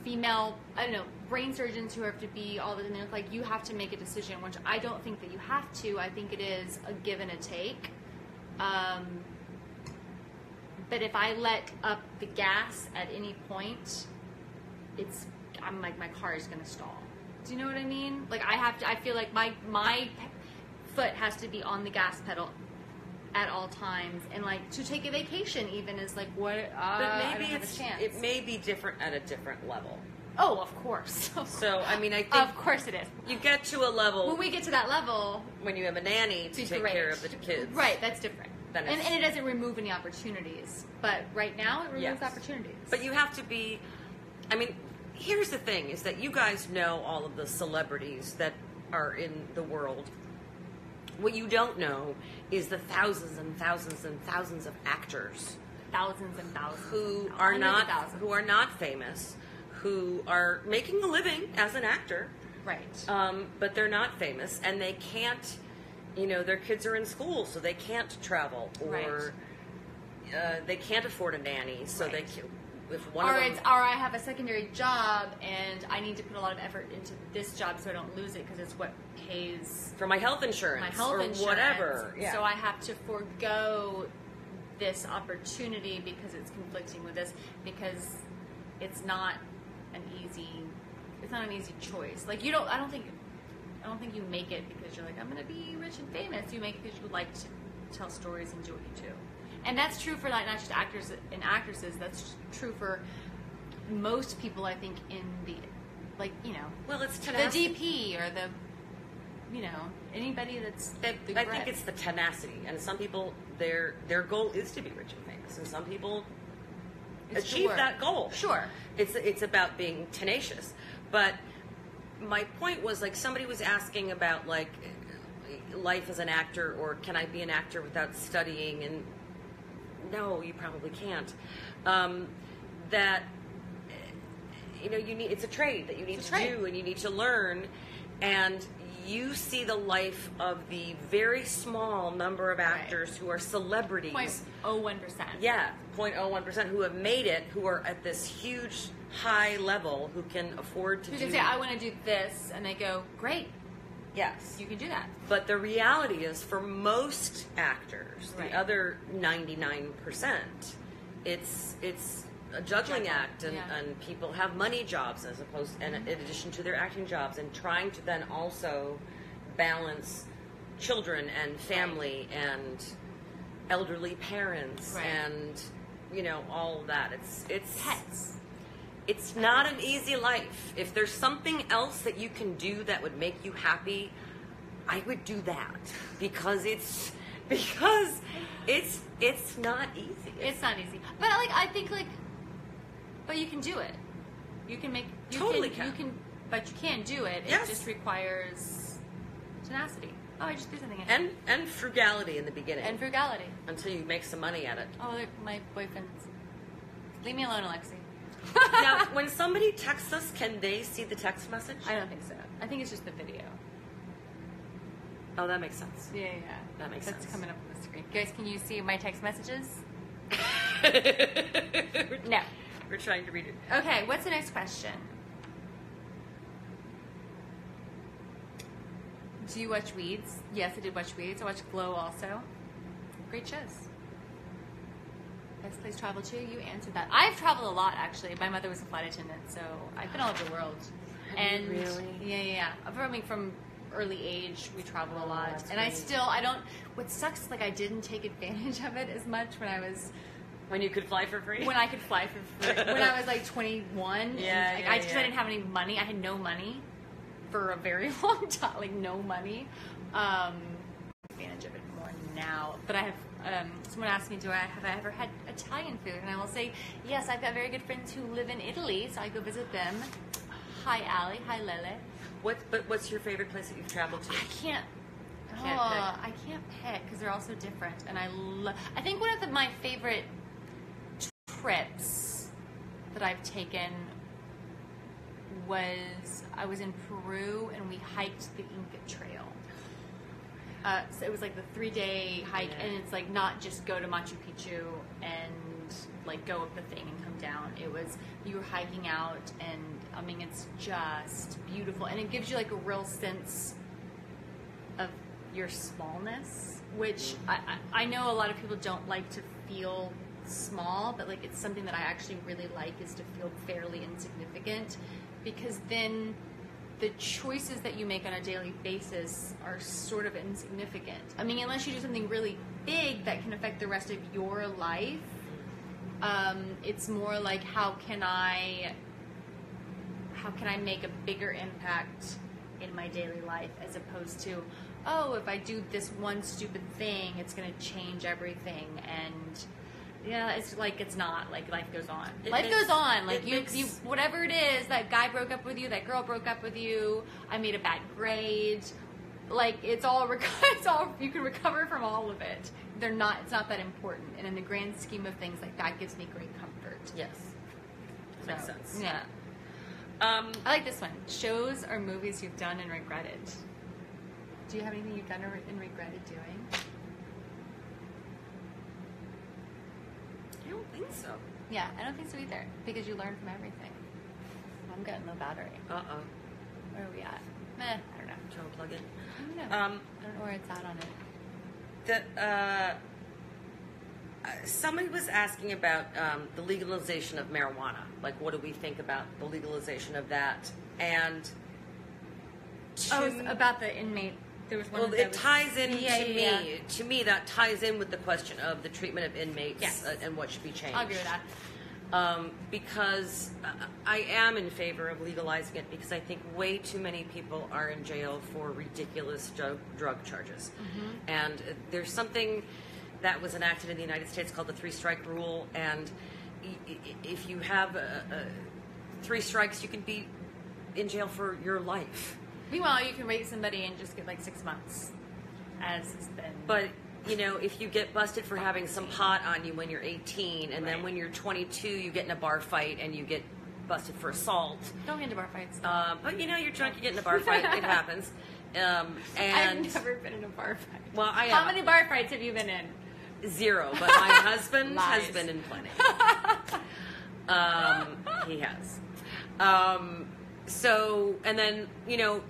female, I don't know, brain surgeons who have to be all the time. Like, you have to make a decision, which I don't think that you have to. I think it is a give and a take. But if I let up the gas at any point, I'm like, my car is going to stall. Do you know what I mean? Like, I feel like my foot has to be on the gas pedal at all times, and like to take a vacation even is like what but maybe I don't have a chance. It may be different at a different level. Oh, of course. So I mean, I think of course it is. You get to a level when we get to that level when you have a nanny to take care of the kids, right? That's different. And it doesn't remove any opportunities, but right now it removes opportunities. But you have to be. I mean, here's the thing: is that you guys know all of the celebrities that are in the world. What you don't know is the thousands and thousands and thousands of actors thousands and thousands who and are hundreds not of thousands. who are not famous, who are making a living as an actor, right. but they're not famous, and they can't. Their kids are in school, so they can't travel, or they can't afford a nanny, so Right. they can. If one Or of them, it's, or I have a secondary job and I need to put a lot of effort into this job so I don't lose it because it's what pays for my health insurance, my health or insurance. whatever. Yeah. So I have to forego this opportunity because it's conflicting with this, because it's not an easy choice. Like I don't think you make it because you're like, I'm going to be rich and famous. You make it because you like to tell stories and do what you do. And that's true for not just actors and actresses. That's true for most people, I think, in the, well, it's the tenacity. DP or the, anybody that's I the think grip. it's the tenacity, and some people their goal is to be rich and famous, and some people It's to achieve work. that goal. Sure. It's about being tenacious. But my point was, like, somebody was asking about, like, life as an actor, or can I be an actor without studying? And no, you probably can't. That you need, it's a trade that you need to do, and you need to learn, and you see the life of the very small number of actors who are celebrities. 0.01%. Yeah, 0.01% who have made it, who are at this huge high level, who can afford to You do. can say, I want to do this, and they go, great, Yes. you can do that. But the reality is, for most actors, Right. the other 99%, it's a juggling act, and, Yeah. and people have money jobs as opposed, and in addition to their acting jobs, and trying to then also balance children and family and elderly parents Right. and all of that. It's Pets. It's not an easy life. If there's something else that you can do that would make you happy, I would do that, because it's not easy. It's not easy. But I think but you can do it. You can make you Totally can. You can. can, but you can do it. Yes. It just requires tenacity. Oh, I just threw something in. and frugality in the beginning, And frugality. until you make some money at it. Oh, look, my boyfriend's. Leave me alone, Alexi. Now, when somebody texts us, can they see the text message? I don't think so. I think it's just the video. Oh, that makes sense. Yeah. That makes That's sense. coming up on the screen. Guys, can you see my text messages? No. We're trying to read it. Okay, what's the next question? Do you watch Weeds? Yes, I did watch Weeds. I watched Glow also. Great shows. Best place to travel to? You answered that. I've traveled a lot, actually. My mother was a flight attendant, so I've been all over the world. Have you really? Yeah. From early age, we travel a lot. that's And great. what sucks is, I didn't take advantage of it as much When you could fly for free? when I could fly for free. When I was 21. Yeah, and, yeah, I didn't have any money. I had no money for a very long time. No money. Advantage of it more now. But I have. Someone asked me, have I ever had Italian food? And I will say, yes. I've got very good friends who live in Italy, so I go visit them. Hi, Allie. Hi, Lele. What's your favorite place that you've traveled to? I can't. Can't pick. I can't pick because they're all so different. And I think one of my favorite trips that I've taken was I was in Peru and we hiked the Inca Trail. So it was the 3-day hike, and it's not just go to Machu Picchu and go up the thing and come down. It was you were hiking out, and it's just beautiful, and it gives you a real sense of your smallness, which I know a lot of people don't like to feel small, but it's something that I actually really like, is to feel fairly insignificant, because then the choices that you make on a daily basis are sort of insignificant. Unless you do something really big that can affect the rest of your life, it's more how can I make a bigger impact in my daily life, as opposed to, if I do this one stupid thing, it's going to change everything. And yeah, it's not. Life goes on. Life goes on. You whatever it is, that guy broke up with you, that girl broke up with you, I made a bad grade, like it's all you can recover from all of it. It's not that important, and in the grand scheme of things, like that gives me great comfort. Yes. Makes sense. Yeah. I like this one. Shows or movies you've done and regretted. Do you have anything you've done and regretted doing? I don't think so. Yeah, I don't think so either, because you learn from everything. I'm getting the battery. Uh-oh. Where are we at? Meh, I don't know. Trying to plug in. I don't know. I don't know where it's at on it. Somebody was asking about the legalization of marijuana. Like, what do we think about the legalization of that? And about the inmate. There was one. Well, it ties in yeah, to me. yeah. To me, that ties in with the question of the treatment of inmates Yes. And what should be changed. I'll agree with that. Because I am in favor of legalizing it, because I think way too many people are in jail for ridiculous drug charges. Mm-hmm. And there's something that was enacted in the United States called the 3-strike rule, and if you have 3 strikes, you can be in jail for your life. Meanwhile, you can rate somebody and just get like 6 months, as has been. But if you get busted for having some pot on you when you're 18, and then Right. when you're 22, you get in a bar fight and you get busted for assault. Don't get into bar fights. But you're drunk, you get in a bar fight, it happens. And I've never been in a bar fight. Well, I How am. many bar fights have you been in? 0, but my husband Lies. has been in plenty. He has. So, and then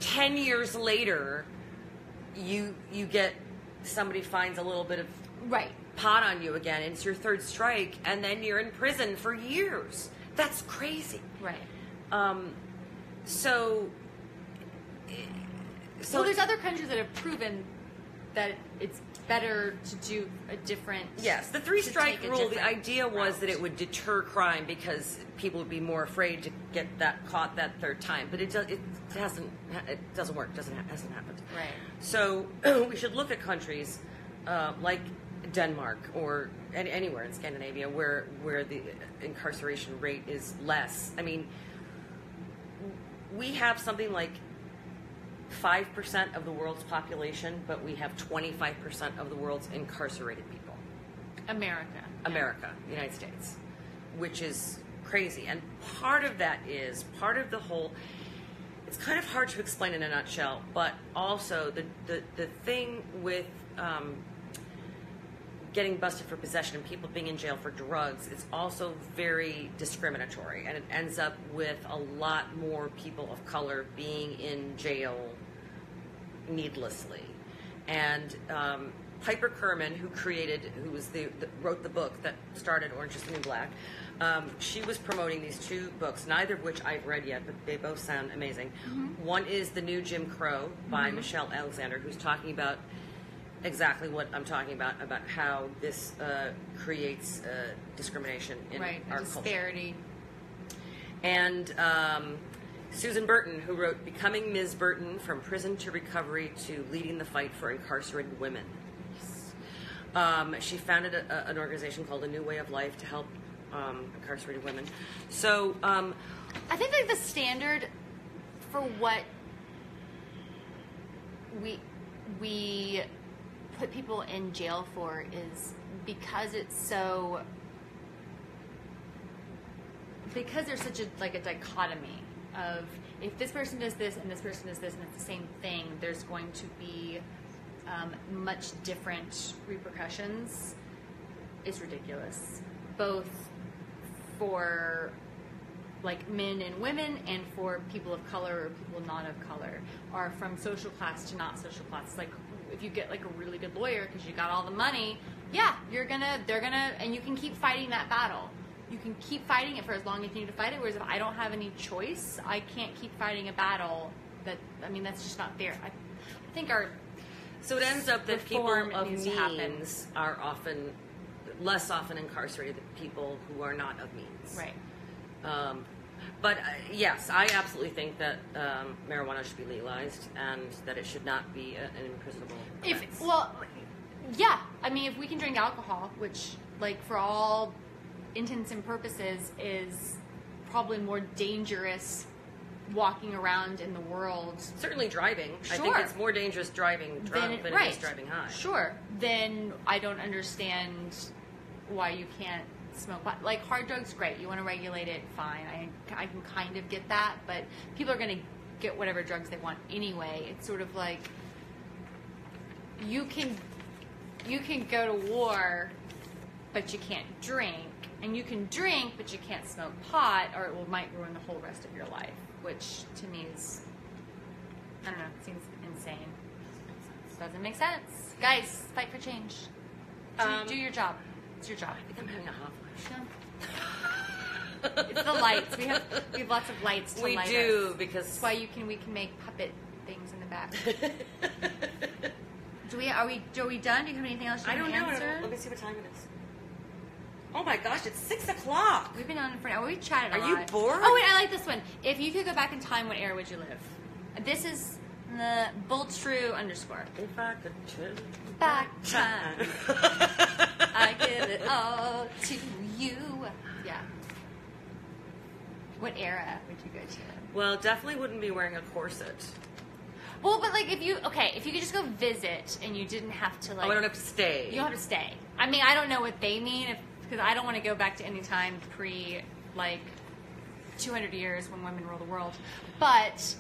10 years later, you get somebody finds a little bit of Right. pot on you again, and it's your 3rd strike, and then you're in prison for years. That's crazy. Right. So Well, there's other countries that have proven that it's better to do a different. Yes, the to 3-strike take a rule, the different idea was route. that it would deter crime because people would be more afraid to get caught that 3rd time. But it doesn't work. Hasn't happened. Right. So we should look at countries like Denmark or anywhere in Scandinavia where the incarceration rate is less. I mean, we have something like 5% of the world's population, but we have 25% of the world's incarcerated people. America. United States, which is crazy. And part of the whole, it's kind of hard to explain in a nutshell, but also the thing with getting busted for possession and people being in jail for drugs is also very discriminatory, and it ends up with a lot more people of color being in jail needlessly. And Piper Kerman, who wrote the book that started Orange is the New Black, she was promoting these 2 books, neither of which I've read yet, but they both sound amazing. Mm-hmm. One is The New Jim Crow by Michelle Alexander, who's talking about exactly what I'm talking about how this creates discrimination in our disparity. culture. And Susan Burton, who wrote Becoming Ms. Burton, From Prison to Recovery to Leading the Fight for Incarcerated Women. She founded an organization called A New Way of Life to help incarcerated women. So I think like the standard for what we put people in jail for is because there's such a dichotomy of if this person does this and this person does this and it's the same thing, there's going to be much different repercussions. It's ridiculous, both for like men and women and for people of color or people not of color, or from social class to not social class. Like if you get like a really good lawyer because you got all the money, yeah, they're gonna, and you can keep fighting that battle. You can keep fighting it for as long as you need to fight it. Whereas if I don't have any choice, I can't keep fighting a battle. That's just not fair. I think so it ends up that people reform of needs to happen. means are less often incarcerated than people who are not of means. Right. But yes, I absolutely think that marijuana should be legalized and that it should not be an imprisonable offense. Yeah. I mean, if we can drink alcohol, which, like, for all intents and purposes is probably more dangerous walking around in the world. Certainly driving. I think Sure. it's more dangerous driving drunk than it is driving high. Sure. Then I don't understand why you can't smoke pot. Like, hard drugs, great. You want to regulate it, fine. I can kind of get that, but people are going to get whatever drugs they want anyway. It's sort of like you can go to war, but you can't drink. And you can drink, but you can't smoke pot, or it might ruin the whole rest of your life, which to me is, I don't know, seems insane. Doesn't make sense. Guys, fight for change. Do your job. It's your job. I think I'm having a hot flash. It's the lights. We have lots of lights to light us. We do, because That's why we can make puppet things in the back. Are we done? Do you have anything else you I want don't to know. answer? Let me see what time it is. Oh my gosh, it's 6 o'clock. We've been on for an hour. We've chatted a lot. Are you bored? Oh, wait, I like this one. If you could go back in time, what era would you live? This is the boldtrue_. If I could turn Back time. I give it all to you. Yeah. What era would you go to? Well, definitely wouldn't be wearing a corset. Well, but like if you could just go visit and you didn't have to like. Oh, I don't have to stay. You don't have to stay. I mean, I don't know what they mean because I don't want to go back to any time pre like 200 years when women rule the world. But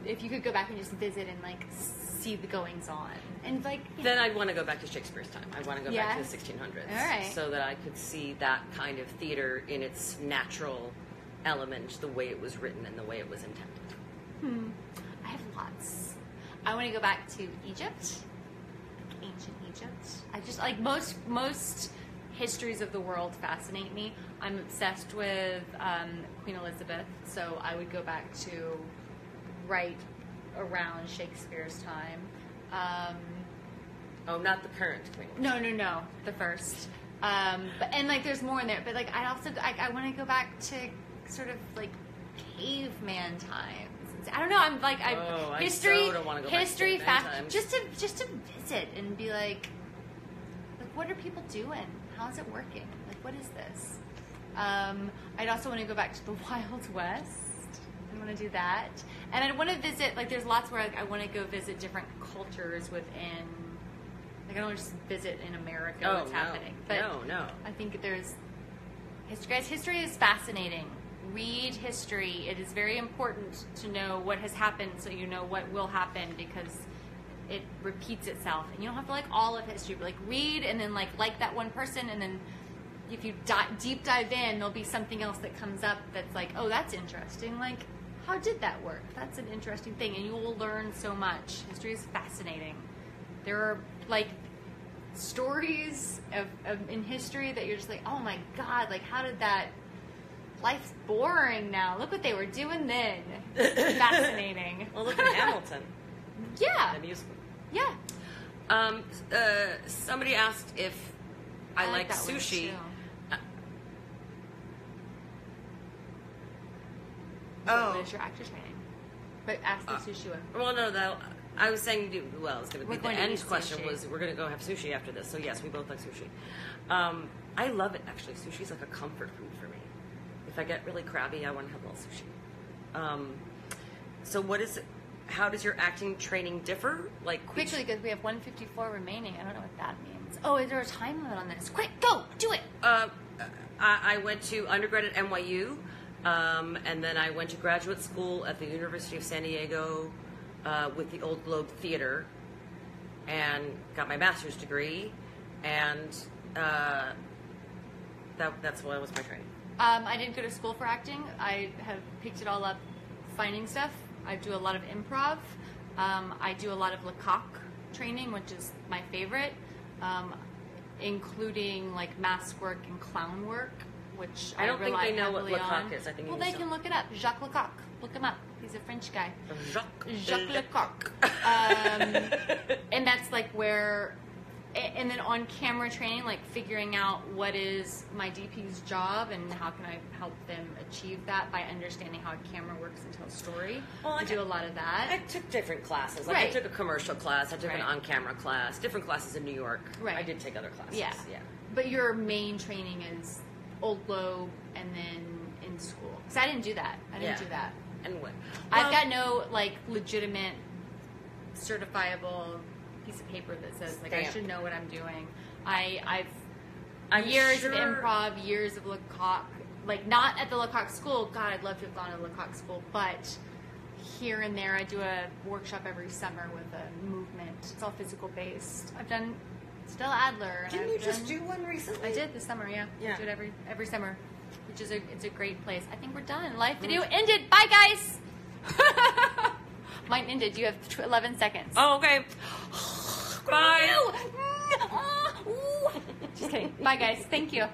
if you could go back and just visit and like see the goings on and like. Then I'd want to go back to Shakespeare's time. I want to go back to the 1600s. All right. So that I could see that kind of theater in its natural element, the way it was written and the way it was intended. I have lots. I want to go back to Egypt, ancient Egypt. I just like most histories of the world fascinate me. I'm obsessed with Queen Elizabeth, so I would go back to right around Shakespeare's time. Oh, not the current queen. No, the first. But and like there's more in there, but like I want to go back to sort of like caveman times. I don't know. I'm like history. I so don't want to go history, back to times. just to visit and be like, what are people doing? How's it working? Like, what is this? I'd also want to go back to the Wild West. I want to do that, and I want to visit. Like, there's lots where I want to go visit different cultures within. Like, I don't want to just visit in America what's happening. But no. I think there's history. Guys, history is fascinating. Read history. It is very important to know what has happened so you know what will happen because it repeats itself. And you don't have to like all of history, but like read and then like that one person, and then if you deep dive in, there'll be something else that comes up that's like, oh, that's interesting. Like, how did that work? That's an interesting thing, and you will learn so much. History is fascinating. There are like stories of in history that you're just like, oh my god, like how did that? Life's boring now. Look what they were doing then. Fascinating. Well, look at Hamilton. Yeah. The musical. Yeah. Somebody asked if I like that one sushi. too. Oh. What is your actor training? But ask the sushi one. Well, no, I was saying, well, it's going to be We're the going to end eat question sushi. was we're going to go have sushi after this. So yes, we both like sushi. I love it actually. Sushi's like a comfort food for me. If I get really crabby, I want to have a little sushi. So what is it? How does your acting training differ? Like Quickly, because we have 154 remaining. I don't know what that means. Oh, is there a time limit on this? Quick, go, do it. I went to undergrad at NYU, and then I went to graduate school at the University of San Diego with the Old Globe Theater, and got my master's degree, and that's what was my training. I didn't go to school for acting. I have picked it all up finding stuff. I do a lot of improv. I do a lot of Lecoq training, which is my favorite, including like mask work and clown work, which I don't think rely they know what heavily Lecoq on. is. I think well, they can look it up. Jacques Lecoq. Look him up. He's a French guy. Jacques Lecoq. And that's like where, and then on camera training, like figuring out what is my DP's job and how can I help them achieve that by understanding how a camera works and tells a story. Well, I do a lot of that. I took different classes. Like Right. I took a commercial class. I took an Right. on-camera class. Different classes in New York. Right. I did take other classes. Yeah. But your main training is Old Globe and then in school. Because I didn't do that. I didn't do that. And what? I've got no like legitimate, certifiable piece of paper that says like I Stamp. should know what I'm doing. I'm years of improv, years of Lecoq. Like not at the Lecoq school. God, I'd love to have gone to Lecoq school, but here and there, I do a workshop every summer with a movement. It's all physical based. I've done Stella Adler. And Didn't you just do one recently? I did this summer. Yeah, Yeah. I do it every summer, which is it's a great place. I think we're done. Live video ended. Bye, guys. Mine ended. You have 11 seconds. Oh, okay. Bye. Just kidding. Bye, guys. Thank you.